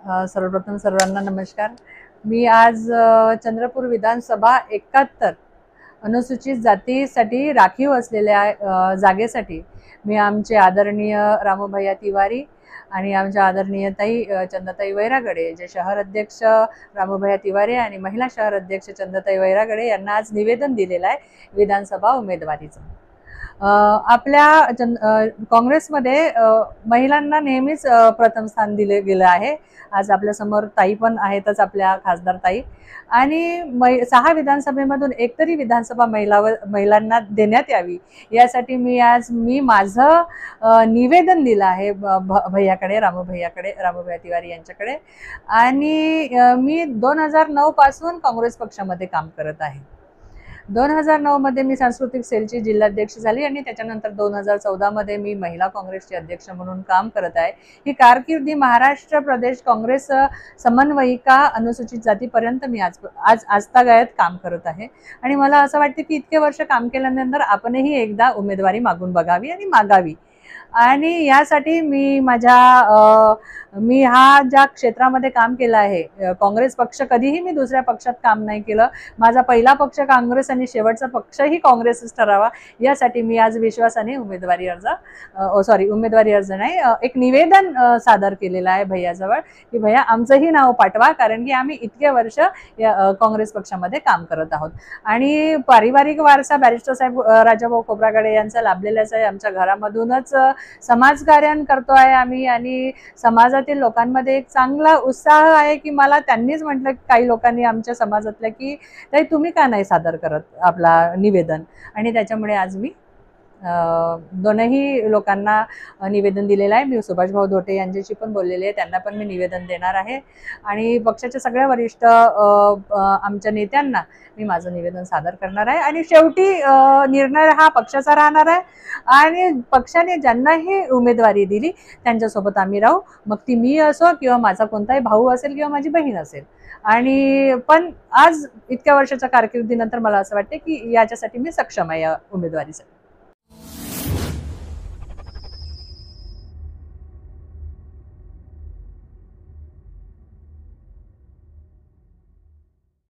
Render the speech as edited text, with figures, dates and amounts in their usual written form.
सर्वप्रथम सर्वांना नमस्कार। मी आज चंद्रपूर विधानसभा 71 अनुसूचित जातीसाठी राखीव असलेल्या जागेसाठी मी आमचे आदरणीय रामूभैया तिवारी आणि आमच्या आदरणीय ताई चंदाताई वैरागडे, जे शहर अध्यक्ष रामूभैया तिवारी आणि महिला शहर अध्यक्ष चंदाताई वैरागडे यांना आज निवेदन दिलेलं आहे विधानसभा उमेदवारीचं। आपल्या काँग्रेसमध्ये महिलांना नेहमीच प्रथम स्थान दिले गेलं आहे। आज आपल्या समोर ताई पण आहेतच, आपल्या खासदार ताई, आणि 6 विधानसभेमधून एकतरी विधानसभा महिलांना देण्यात यावी यासाठी मी माझं निवेदन दिलं आहे भैयाकडे, रामूभैया तिवारी यांच्याकडे। आणि मी 2009 पासून काँग्रेस पक्षामध्ये काम करत आहे। 2009 मध्ये मी सांस्कृतिक सेलची जिल्हाध्यक्ष झाली आणि त्याच्यानंतर 2014 मध्ये मी महिला काँग्रेसचे अध्यक्ष म्हणून काम करत आहे। ही कारकिर्दी महाराष्ट्र प्रदेश काँग्रेस समन्वयिका अनुसूचित जातीपर्यंत मी आजतागायत काम करत आहे। आणि मला असं वाटतं की इतके वर्ष काम केल्यानंतर आपणही एकदा उमेदवारी मागून बघावी आणि मागावी। आणि यासाठी मी हा ज्या क्षेत्रामध्ये काम केलं आहे, काँग्रेस पक्ष, कधीही मी दुसऱ्या पक्षात काम नाही केलं। माझा पहिला पक्ष काँग्रेस आणि शेवटचा पक्षही काँग्रेसच ठरावा यासाठी मी आज विश्वासाने उमेदवारी अर्ज नाही, एक निवेदन सादर केलेलं आहे भैयाजवळ की भैया आमचंही नाव पाठवा, कारण की आम्ही इतके वर्ष काँग्रेस पक्षामध्ये काम करत आहोत। आणि पारिवारिक वारसा बॅरिस्टर साहेब राजाभाऊ खोब्रागडे यांचा लाभलेलाच आहे। आमच्या घरामधूनच समाजकार्य करतोय आम्ही आणि समाजातील लोकांमध्ये एक चांगला उत्साह आहे की मला त्यांनीच म्हटलं, काही लोकांनी आमच्या समाजातल्या, की ताई तुम्ही का नाही सादर करत आपला निवेदन, आणि त्याच्यामुळे आज मी दोनही लोकांना निवेदन दिलेलं आहे। मी सुभाषभाऊ धोटे यांच्याशी पण बोललेले आहे, त्यांना पण मी निवेदन देणार आहे आणि पक्षाच्या सगळ्या वरिष्ठ आमच्या नेत्यांना मी माझं निवेदन सादर करणार आहे। आणि शेवटी निर्णय हा पक्षाचा राहणार आहे आणि पक्षाने ज्यांनाही उमेदवारी दिली त्यांच्यासोबत आम्ही राहू, मग ती मी असो किंवा माझा कोणताही भाऊ असेल किंवा माझी बहीण असेल। आणि पण आज इतक्या वर्षाच्या कारकिर्दीनंतर मला असं वाटतं की याच्यासाठी मी सक्षम आहे या उमेदवारीसाठी।